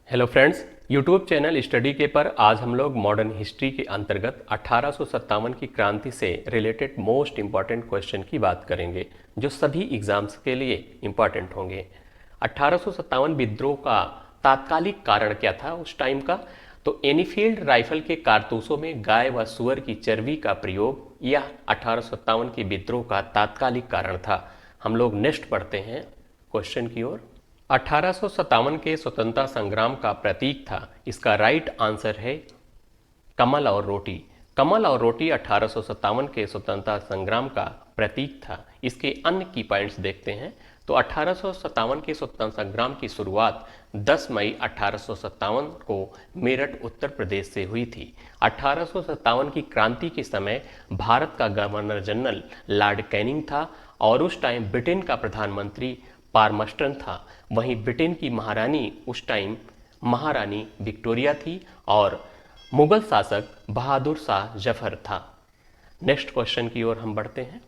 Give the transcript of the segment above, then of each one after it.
Hello friends, YouTube channel study के पर आज हम लोग मॉडर्न हिस्ट्री के अंतर्गत 1857 की क्रांति से रिलेटेड मोस्ट इम्पॉर्टेंट क्वेश्चन की बात करेंगे जो सभी एग्जाम्स के लिए इम्पॉर्टेंट होंगे। 1857 विद्रोह का तात्कालिक कारण क्या था उस टाइम का? तो एनीफील्ड राइफल के कारतूसों में गाय व सुअर की चर्बी का प्रयोग यह 1857 के विद्रोह का तात्कालिक कारण था। हम लोग नेक्स्ट पढ़ते हैं क्वेश्चन की ओर। 1857 के स्वतंत्रता संग्राम का प्रतीक था, इसका राइट आंसर है कमल और रोटी। कमल और रोटी 1857 के स्वतंत्रता संग्राम का प्रतीक था। इसके अन्य की पॉइंट्स देखते हैं। तो 1857 के स्वतंत्रता संग्राम की शुरुआत 10 मई 1857 को मेरठ उत्तर प्रदेश से हुई थी। 1857 की क्रांति के समय भारत का गवर्नर जनरल लॉर्ड कैनिंग था और उस टाइम ब्रिटेन का प्रधानमंत्री पारमस्टन था। वहीं ब्रिटेन की महारानी उस टाइम महारानी विक्टोरिया थी और मुगल शासक बहादुर शाह जफर था। नेक्स्ट क्वेश्चन की ओर हम बढ़ते हैं।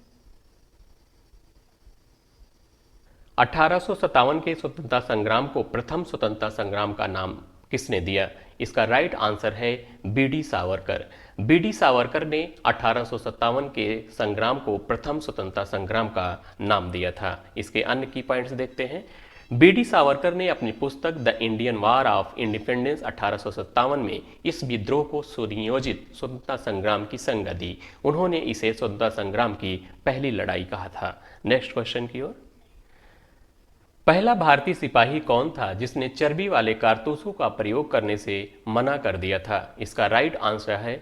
1857 के स्वतंत्रता संग्राम को प्रथम स्वतंत्रता संग्राम का नाम किसने दिया? इसका राइट आंसर है बीडी सावरकर। बीडी सावरकर ने 1857 के संग्राम को प्रथम स्वतंत्रता संग्राम का नाम दिया था। इसके अन्य की पॉइंट्स देखते हैं। बीडी सावरकर ने अपनी पुस्तक the Indian war of independence 1857 में इस विद्रोह को सुनियोजित स्वतंत्रता संग्राम की संज्ञा दी। उन्होंने इसे स्वतंत्रता संग्राम की पहली लड़ाई कहा था। नेक्स्ट क्वेश्चन की ओर। पहला भारतीय सिपाही कौन था जिसने चर्बी वाले कारतूसों का प्रयोग करने से मना कर दिया था? इसका राइट आंसर है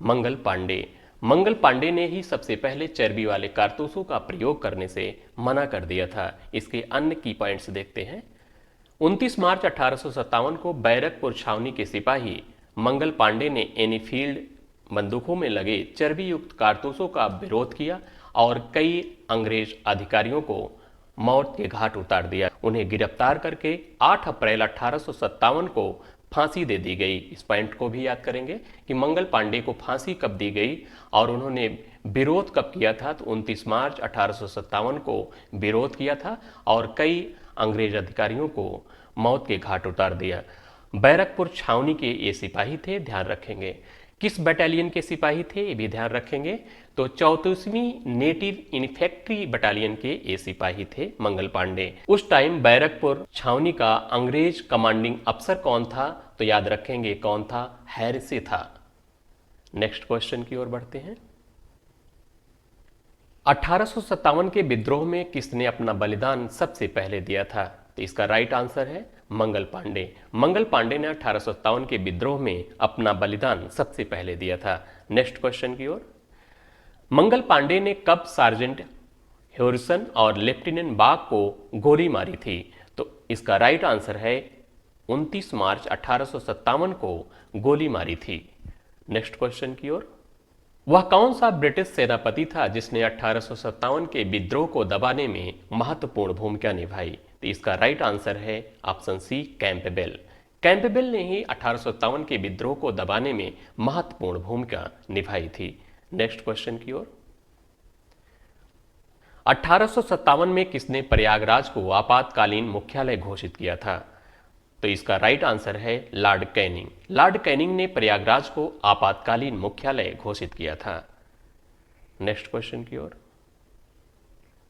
मंगल पांडे। मंगल पांडे ने ही सबसे पहले चर्बी वाले कारतूसों का प्रयोग करने से मना कर दिया था। इसके अन्य की पॉइंट्स देखते हैं। 29 मार्च 1857 को बैरकपुर छावनी के सिपाही मंगल पांडे ने एनीफील्ड बंदूकों में लगे चर्बी युक्त कारतूसों का विरोध किया और कई अंग्रेज अधिकारियों को मौत के घाट उतार दिया। उन्हें गिरफ्तार करके 8 अप्रैल 1857 को फांसी दे दी गई। इस पॉइंट को भी याद करेंगे कि मंगल पांडे को फांसी कब दी गई और उन्होंने विरोध कब किया था। तो 29 मार्च 1857 को विरोध किया था और कई अंग्रेज अधिकारियों को मौत के घाट उतार दिया। बैरकपुर छावनी के ये सिपाही थे, ध्यान रखेंगे। किस बटालियन के सिपाही थे ये भी ध्यान रखेंगे। तो 34वीं नेटिव इन्फेंट्री बटालियन के ये सिपाही थे मंगल पांडे। उस टाइम बैरकपुर छावनी का अंग्रेज कमांडिंग अफसर कौन था? तो याद रखेंगे कौन था? हैरिसे था। नेक्स्ट क्वेश्चन की ओर बढ़ते हैं। 1857 के विद्रोह में किसने अपना बलिदान सबसे पहले दिया था? तो इसका राइट आंसर है मंगल पांडे। मंगल पांडे ने 1857 के विद्रोह में अपना बलिदान सबसे पहले दिया था। नेक्स्ट क्वेश्चन की ओर। मंगल पांडे ने कब सार्जेंट हैरिसन और लेफ्टिनेंट बाग को गोली मारी थी? तो इसका राइट आंसर है 29 मार्च 1857 को गोली मारी थी। नेक्स्ट क्वेश्चन की ओर। वह कौन सा ब्रिटिश सेनापति था जिसने 1857 के विद्रोह को दबाने में महत्वपूर्ण भूमिका निभाई? तो इसका राइट आंसर है ऑप्शन सी कैंपबेल। कैंपबेल ने ही 1857 के विद्रोह को दबाने में महत्वपूर्ण भूमिका निभाई थी। नेक्स्ट क्वेश्चन की ओर। 1857 में किसने प्रयागराज को आपातकालीन मुख्यालय घोषित किया था? तो इसका राइट आंसर है लॉर्ड कैनिंग। लॉर्ड कैनिंग ने प्रयागराज को आपातकालीन मुख्यालय घोषित किया था। नेक्स्ट क्वेश्चन की ओर।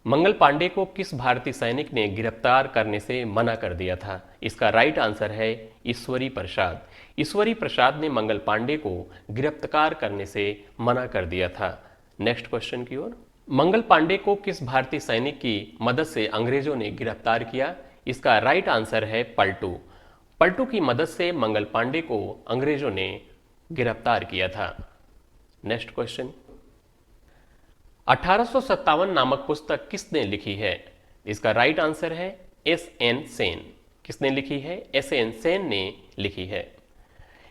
मंगल पांडे को किस भारतीय सैनिक ने गिरफ्तार करने से मना कर दिया था? इसका राइट आंसर है ईश्वरी प्रसाद। ईश्वरी प्रसाद ने मंगल पांडे को गिरफ्तार करने से मना कर दिया था। नेक्स्ट क्वेश्चन की ओर। मंगल पांडे को किस भारतीय सैनिक की मदद से अंग्रेजों ने गिरफ्तार किया? इसका राइट आंसर है पलटू। पलटू की मदद से मंगल पांडे को अंग्रेजों ने गिरफ्तार किया था। Next question. 1857 नामक पुस्तक किसने लिखी है? इसका राइट आंसर है एस.एन. सेन। किसने लिखी है? एस.एन. सेन ने लिखी है।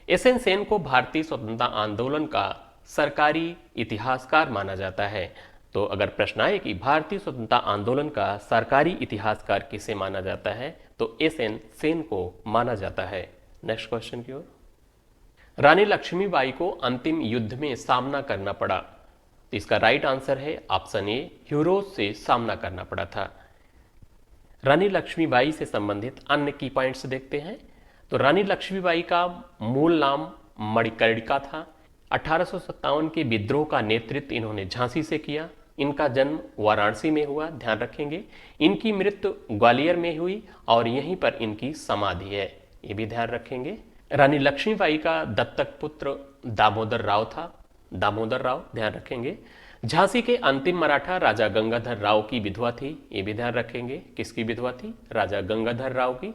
एस.एन. सेन को भारतीय स्वतंत्रता आंदोलन का सरकारी इतिहासकार माना जाता है। तो अगर प्रश्न आए कि भारतीय स्वतंत्रता आंदोलन का सरकारी इतिहासकार किसे माना जाता है, तो एस.एन. सेन को माना जाता है। नेक्स्ट क्वेश्चन की ओर। रानी लक्ष्मीबाई को अंतिम युद्ध में सामना करना पड़ा। तो इसका राइट आंसर है ऑप्शन ए ह्यूरोज से सामना करना पड़ा था। रानी लक्ष्मीबाई से संबंधित अन्य की पॉइंट्स देखते हैं। तो रानी लक्ष्मीबाई का मूल नाम मणिकर्णिका था। 1857 के विद्रोह का नेतृत्व इन्होंने झांसी से किया। इनका जन्म वाराणसी में हुआ, ध्यान रखेंगे। इनकी मृत्यु ग्वालियर में हुई और यहीं पर इनकी समाधि है, ये भी ध्यान रखेंगे। रानी लक्ष्मीबाई का दत्तक पुत्र दामोदर राव था, दामोदर राव, ध्यान रखेंगे। झांसी के अंतिम मराठा राजा गंगाधर राव की विधवा थी, ये भी ध्यान रखेंगे। किसकी विधवा थी? राजा गंगाधर राव की।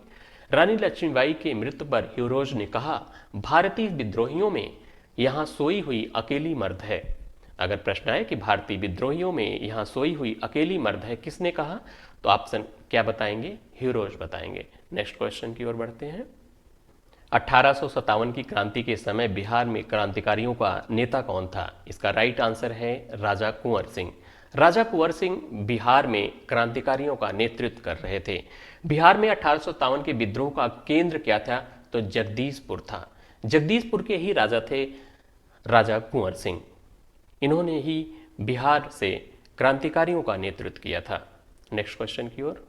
रानी लक्ष्मीबाई की मृत्यु पर ह्यूरोज ने कहा, भारतीय विद्रोहियों में यहां सोई हुई अकेली मर्द है। अगर प्रश्न आए कि भारतीय विद्रोहियों में यहां सोई हुई अकेली मर्द है, किसने कहा? तो ऑप्शन क्या बताएंगे? ह्यूरोज बताएंगे। नेक्स्ट क्वेश्चन की ओर बढ़ते हैं। 1857 की क्रांति के समय बिहार में क्रांतिकारियों का नेता कौन था? इसका राइट आंसर है राजा कुंवर सिंह। राजा कुंवर सिंह बिहार में क्रांतिकारियों का नेतृत्व कर रहे थे। बिहार में 1857 के विद्रोह का केंद्र क्या था? तो जगदीशपुर था। जगदीशपुर के ही राजा थे राजा कुंवर सिंह। इन्होंने ही बिहार से क्रांतिकारियों का नेतृत्व किया था। नेक्स्ट क्वेश्चन की ओर।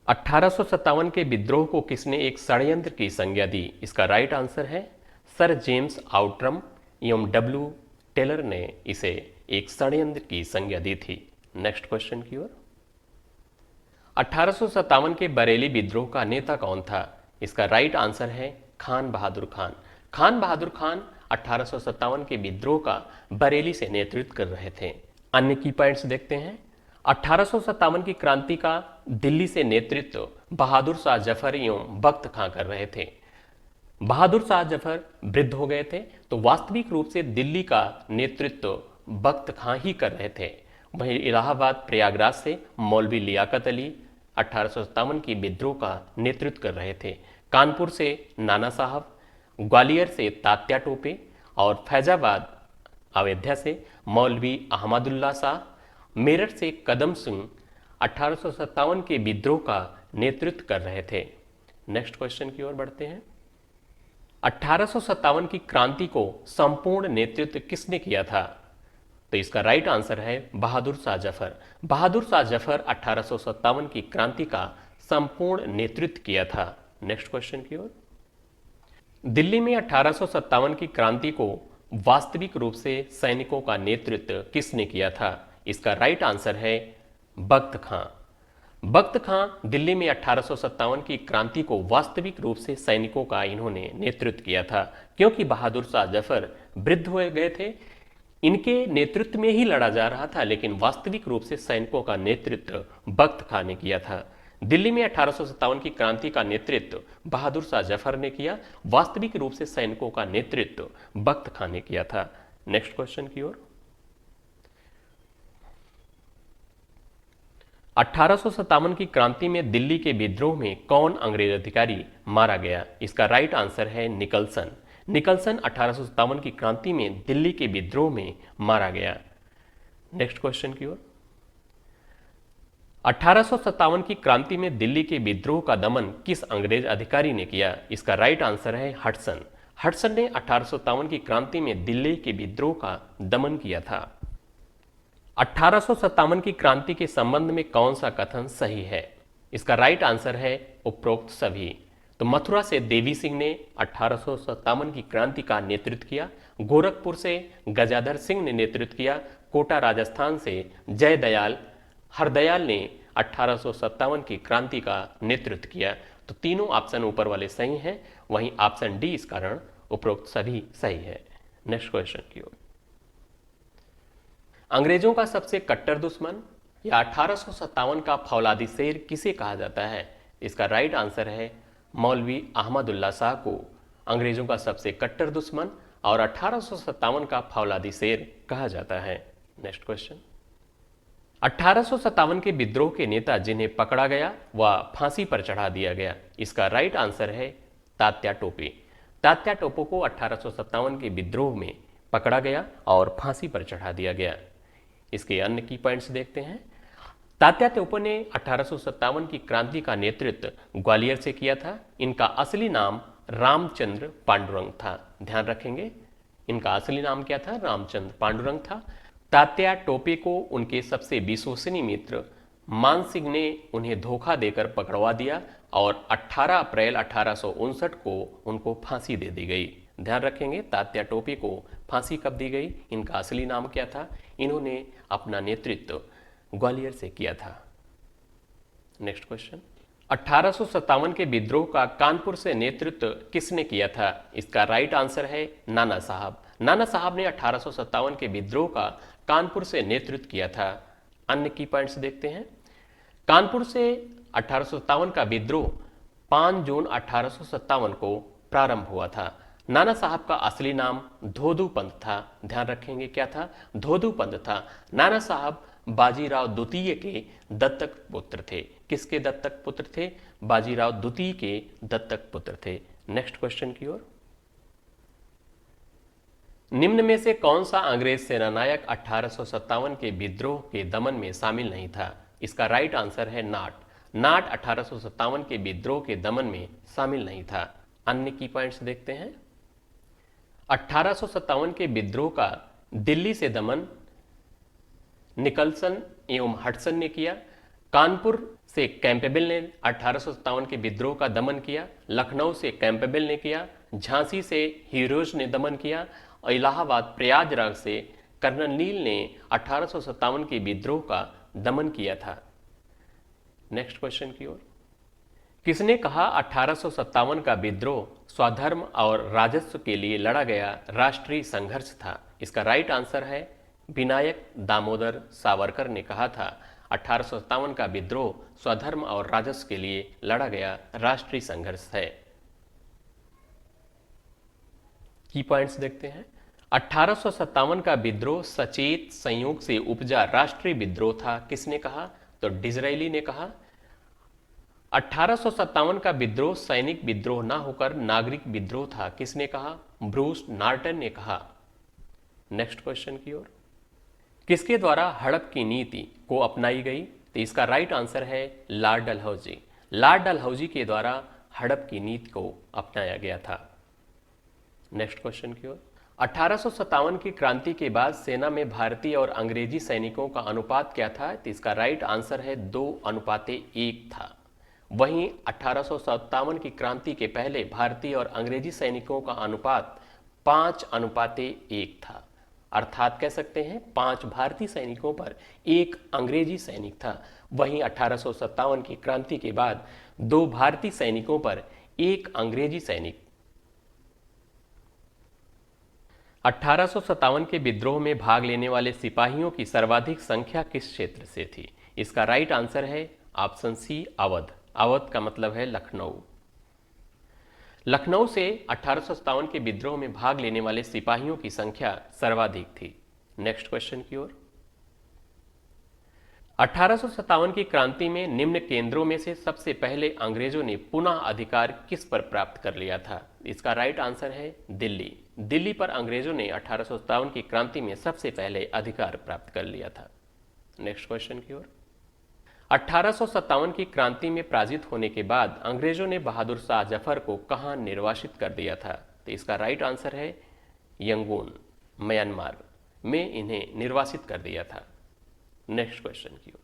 1857 के विद्रोह को किसने एक षड्यंत्र की संज्ञा दी? इसका राइट आंसर है सर जेम्स आउट्रम एवं डब्ल्यू टेलर ने इसे एक षड्यंत्र की संज्ञा दी थी। नेक्स्ट क्वेश्चन की ओर। 1857 के बरेली विद्रोह का नेता कौन था? इसका राइट आंसर है खान बहादुर खान। खान बहादुर खान 1857 के विद्रोह का बरेली से नेतृत्व कर रहे थे। अन्य की पॉइंट्स देखते हैं। 1857 की क्रांति का दिल्ली से नेतृत्व बहादुर शाह जफर एवं बख्त खां कर रहे थे। बहादुर शाह जफर वृद्ध हो गए थे, तो वास्तविक रूप से दिल्ली का नेतृत्व बख्त खां ही कर रहे थे। वहीं इलाहाबाद प्रयागराज से मौलवी लियाकत अली 1857 की विद्रोह का नेतृत्व कर रहे थे। कानपुर से नाना साहब, ग्वालियर से तात्या टोपे और फैजाबाद अयोध्या से मौलवी अहमदुल्ला शाह, मेरठ से कदम सिंह 1857 के विद्रोह का नेतृत्व कर रहे थे। नेक्स्ट क्वेश्चन की ओर बढ़ते हैं। 1857 की क्रांति को संपूर्ण नेतृत्व किसने किया था? तो इसका राइट आंसर है बहादुर शाह जफर। बहादुर शाह जफर 1857 की क्रांति का संपूर्ण नेतृत्व किया था। नेक्स्ट क्वेश्चन की ओर। दिल्ली में 1857 की क्रांति को वास्तविक रूप से सैनिकों का नेतृत्व किसने किया था? इसका राइट आंसर है बख्त खां। बख्त खां दिल्ली में 1857 की क्रांति को वास्तविक रूप से सैनिकों का इन्होंने नेतृत्व किया था, क्योंकि बहादुर शाह जफर वृद्ध हो गए थे। इनके नेतृत्व में ही लड़ा जा रहा था, लेकिन वास्तविक रूप से सैनिकों का नेतृत्व बख्त खां ने किया था। दिल्ली में 1857 की क्रांति का नेतृत्व बहादुर शाह जफर ने किया, वास्तविक रूप से सैनिकों का नेतृत्व बख्त खां ने किया था। नेक्स्ट क्वेश्चन की ओर। 1857 की क्रांति में दिल्ली के विद्रोह में कौन अंग्रेज अधिकारी मारा गया? इसका राइट आंसर है निकलसन। निकलसन 1857 की क्रांति में दिल्ली के विद्रोह में मारा गया। नेक्स्ट क्वेश्चन की ओर। 1857 की क्रांति में दिल्ली के विद्रोह का दमन किस अंग्रेज अधिकारी ने किया? इसका राइट आंसर है हडसन। हडसन ने 1857 की क्रांति में दिल्ली के विद्रोह का दमन किया था। 1857 की क्रांति के संबंध में कौन सा कथन सही है? इसका राइट आंसर है उपरोक्त सभी। तो मथुरा से देवी सिंह ने 1857 की क्रांति का नेतृत्व किया। गोरखपुर से गजाधर सिंह ने नेतृत्व किया। कोटा राजस्थान से जयदयाल हरदयाल ने 1857 की क्रांति का नेतृत्व किया। तो तीनों ऑप्शन ऊपर वाले सही हैं, वहीं ऑप्शन डी इस कारण उपरोक्त सभी सही है। नेक्स्ट क्वेश्चन की ओर। अंग्रेजों का सबसे कट्टर दुश्मन या 1857 का फौलादी शेर किसे कहा जाता है? इसका राइट आंसर है मौलवी अहमदुल्ला शाह को अंग्रेजों का सबसे कट्टर दुश्मन और 1857 का फौलादी शेर कहा जाता है। Next question. 1857 के विद्रोह के नेता जिन्हें पकड़ा गया व फांसी पर चढ़ा दिया गया, इसका राइट आंसर है तात्या टोपे। तात्या टोपे को 1857 के विद्रोह में पकड़ा गया और फांसी पर चढ़ा दिया गया। इसके अन्य की पॉइंट्स देखते हैं। तात्या टोपे ने 1857 की क्रांति का नेतृत्व ग्वालियर से किया था। इनका असली नाम रामचंद्र पांडुरंग था, ध्यान रखेंगे। इनका असली नाम क्या था? रामचंद्र पांडुरंग था। तात्या टोपे को उनके सबसे विश्वसनीय मित्र मान सिंह ने उन्हें धोखा देकर पकड़वा दिया और 18 अप्रैल 1859 को उनको फांसी दे दी गई। ध्यान रखेंगे तात्या टोपे को फांसी कब दी गई, इनका असली नाम क्या था। इन्होंने अपना नेतृत्व ग्वालियर से किया था। नेक्स्ट क्वेश्चन, 1857 के विद्रोह का कानपुर से नेतृत्व किसने किया था। इसका राइट आंसर है नाना साहब। नाना साहब ने 1857 के विद्रोह का कानपुर से नेतृत्व किया था। अन्य की पॉइंट्स देखते हैं। कानपुर से 1857 का विद्रोह 5 जून 1857 को प्रारंभ हुआ था। नाना साहब का असली नाम धोदू पंत था। ध्यान रखेंगे क्या था, धोदू पंत था। नाना साहब बाजीराव द्वितीय के दत्तक पुत्र थे। किसके दत्तक पुत्र थे, बाजीराव द्वितीय के दत्तक पुत्र थे। नेक्स्ट क्वेश्चन की ओर, निम्न में से कौन सा अंग्रेज सेनानायक 1857 के विद्रोह के दमन में शामिल नहीं था। इसका राइट आंसर है नाट। नाट 1857 के विद्रोह के दमन में शामिल नहीं था। अन्य की पॉइंट्स देखते हैं। 1857 के विद्रोह का दिल्ली से दमन निकलसन एवं हडसन ने किया। कानपुर से कैंपेबल ने 1857 के विद्रोह का दमन किया। लखनऊ से कैंपेबल ने किया। झांसी से हीरोज ने दमन किया। और इलाहाबाद प्रयागराज से कर्नल नील ने 1857 के विद्रोह का दमन किया था। नेक्स्ट क्वेश्चन की ओर, किसने कहा 1857 का विद्रोह स्वधर्म और राजस्व के लिए लड़ा गया राष्ट्रीय संघर्ष था। इसका राइट आंसर है विनायक दामोदर सावरकर ने कहा था 1857 का विद्रोह स्वधर्म और राजस्व के लिए लड़ा गया राष्ट्रीय संघर्ष है। की पॉइंट्स देखते हैं। 1857 का विद्रोह सचेत संयोग से उपजा राष्ट्रीय विद्रोह था। किसने कहा, तो डिजरायली ने कहा। 1857 का विद्रोह सैनिक विद्रोह ना होकर नागरिक विद्रोह था। किसने कहा, ब्रूस नॉर्टन ने कहा। नेक्स्ट क्वेश्चन की ओर, किसके द्वारा हड़प की नीति को अपनाई गई। तो इसका राइट आंसर है लॉर्ड डलहौजी। लॉर्ड डलहौजी के द्वारा हड़प की नीति को अपनाया गया था। नेक्स्ट क्वेश्चन की ओर, 1857 की क्रांति के बाद सेना में भारतीय और अंग्रेजी सैनिकों का अनुपात क्या था। तो इसका राइट आंसर है 2:1 था। वहीं 1857 की क्रांति के पहले भारतीय और अंग्रेजी सैनिकों का अनुपात 5:1 था। अर्थात कह सकते हैं 5 भारतीय सैनिकों पर 1 अंग्रेजी सैनिक था। वहीं 1857 की क्रांति के बाद 2 भारतीय सैनिकों पर 1 अंग्रेजी सैनिक। 1857 के विद्रोह में भाग लेने वाले सिपाहियों की सर्वाधिक संख्या किस क्षेत्र से थी। इसका राइट आंसर है ऑप्शन सी अवध। अवध का मतलब है लखनऊ। लखनऊ से 1857 के विद्रोह में भाग लेने वाले सिपाहियों की संख्या सर्वाधिक थी। नेक्स्ट क्वेश्चन की ओर, 1857 की क्रांति में निम्न केंद्रों में से सबसे पहले अंग्रेजों ने पुनः अधिकार किस पर प्राप्त कर लिया था। इसका राइट आंसर है दिल्ली। दिल्ली पर अंग्रेजों ने 1857 की क्रांति में सबसे पहले अधिकार प्राप्त कर लिया था। नेक्स्ट क्वेश्चन की ओर, 1857 की क्रांति में पराजित होने के बाद अंग्रेजों ने बहादुर शाह जफर को कहां निर्वासित कर दिया था। तो इसका राइट आंसर है यंगून, म्यांमार में इन्हें निर्वासित कर दिया था। नेक्स्ट क्वेश्चन की ओर,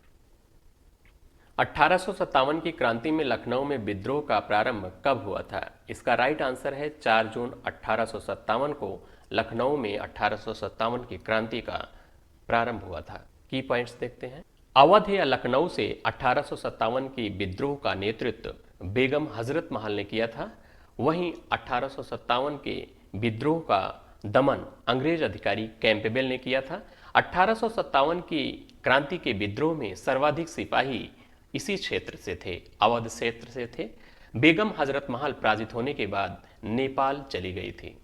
1857 की क्रांति में लखनऊ में विद्रोह का प्रारंभ कब हुआ था। इसका राइट आंसर है 4 जून 1857 को लखनऊ में 1857 की क्रांति का प्रारंभ हुआ था। की पॉइंट्स देखते हैं। अवध या लखनऊ से 1857 की विद्रोह का नेतृत्व बेगम हजरत महल ने किया था। वहीं 1857 के विद्रोह का दमन अंग्रेज अधिकारी कैंपेबल ने किया था। 1857 की क्रांति के विद्रोह में सर्वाधिक सिपाही इसी क्षेत्र से थे, अवध क्षेत्र से थे। बेगम हजरत महल पराजित होने के बाद नेपाल चली गई थी।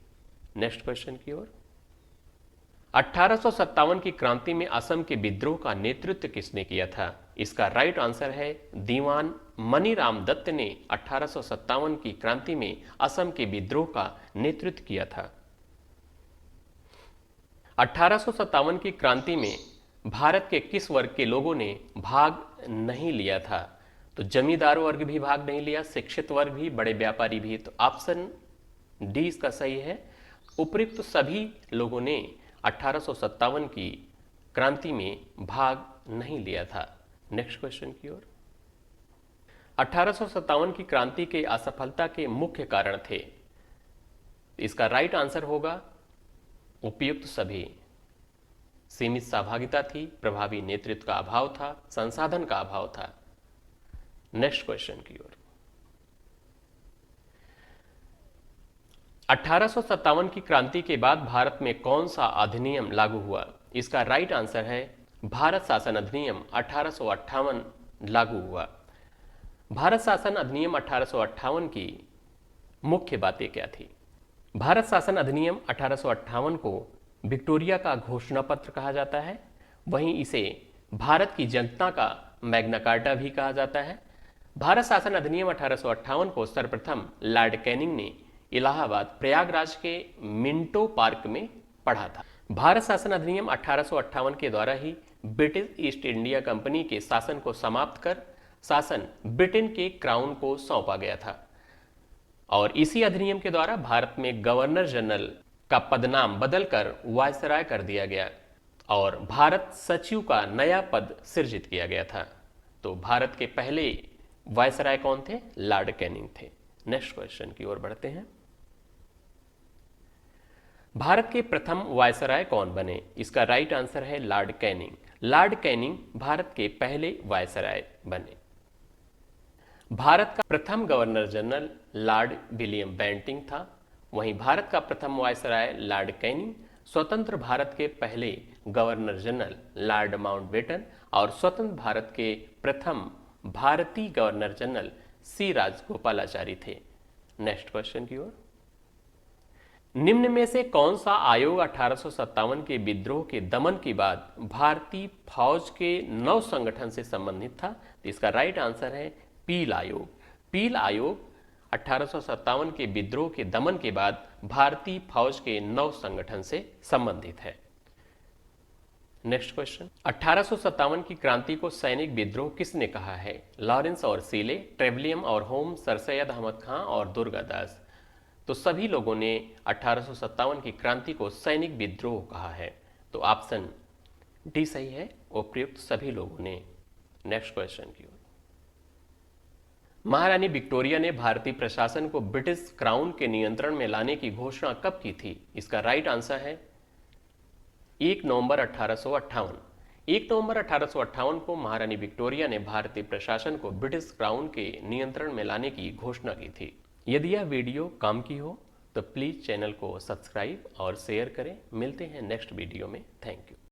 नेक्स्ट क्वेश्चन की ओर, 1857 की क्रांति में असम के विद्रोह का नेतृत्व किसने किया था। इसका राइट आंसर है दीवान मनीराम दत्त ने 1857 की क्रांति में असम के विद्रोह का नेतृत्व किया था। 1857 की क्रांति में भारत के किस वर्ग के लोगों ने भाग नहीं लिया था। तो जमींदार वर्ग भी भाग नहीं लिया, शिक्षित वर्ग भी, बड़े व्यापारी भी। तो ऑप्शन डी इसका सही है। उपयुक्त सभी लोगों ने 1857 की क्रांति में भाग नहीं लिया था। नेक्स्ट क्वेश्चन की ओर। 1857 की क्रांति के असफलता के मुख्य कारण थे। इसका राइट आंसर होगा उपयुक्त सभी। सीमित सहभागिता थी, प्रभावी नेतृत्व का अभाव था, संसाधन का अभाव था। नेक्स्ट क्वेश्चन की ओर। 1857 की क्रांति के बाद भारत में कौन सा अधिनियम लागू हुआ? इसका राइट आंसर है भारत शासन अधिनियम 1858 लागू हुआ। भारत शासन अधिनियम 1858 की मुख्य बातें क्या थी? भारत शासन अधिनियम 1858 को विक्टोरिया का घोषणा पत्र कहा जाता है, वहीं इसे भारत की जनता का मैग्ना कार्टा भी कहा जाता है। भारत शासन अधिनियम 1858 को सर्वप्रथम लॉर्ड कैनिंग ने इलाहाबाद प्रयागराज के मिंटो पार्क में पढ़ा था। भारत शासन अधिनियम 1858 के द्वारा ही ब्रिटिश ईस्ट इंडिया कंपनी के शासन को समाप्त कर शासन ब्रिटेन के क्राउन को सौंपा गया था और इसी अधिनियम के द्वारा भारत में गवर्नर जनरल का पदनाम बदलकर वायसराय कर दिया गया और भारत सचिव का नया पद सृजित किया गया था। तो भारत के पहले वायसराय कौन थे? लॉर्ड कैनिंग थे। नेक्स्ट क्वेश्चन की ओर बढ़ते हैं। भारत के प्रथम वायसराय कौन बने? इसका राइट आंसर है Lord Canning. Lord Canning Bharat के पहले वायसराय बने। भारत का प्रथम governor general Lord William Bentinck था, वहीं भारत का प्रथम वायसराय लॉर्ड कैनिंग, स्वतंत्र भारत के पहले गवर्नर जनरल लॉर्ड माउंटबेटन और स्वतंत्र भारत के प्रथम भारतीय गवर्नर जनरल सी राजगोपालाचारी थे। नेक्स्ट क्वेश्चन की ओर। निम्न में से कौन सा आयोग 1857 के विद्रोह के दमन के बाद भारतीय फौज के नव संगठन से संबंधित था? तो इसका राइट आंसर है पील आयोग। पील आयोग 1857 के विद्रोह के दमन के बाद भारतीय फौज के नव संगठन से संबंधित है। Next question. 1857 की क्रांति को सैनिक विद्रोह किसने कहा है? लॉरेंस और सीले, ट्रेवलियम और होम, सर सैयद अहमद खां और दुर्गादास। तो सभी लोगों ने 1857 की क्रांति को सैनिक विद्रोह कहा है, तो ऑप्शन डी सही है, उपयुक्त सभी लोगों ने। नेक्स्ट क्वेश्चन की ओर। महारानी विक्टोरिया ने भारतीय प्रशासन को ब्रिटिश क्राउन के नियंत्रण में लाने की घोषणा कब की थी? इसका राइट आंसर है 1 नवंबर 1858। 1 नवंबर 1858 को महारानी विक्टोरिया ने भारतीय प्रशासन को ब्रिटिश क्राउन के नियंत्रण में लाने की घोषणा की थी। यदि यह वीडियो काम की हो तो प्लीज़ चैनल को सब्सक्राइब और शेयर करें। मिलते हैं नेक्स्ट वीडियो में। Thank you.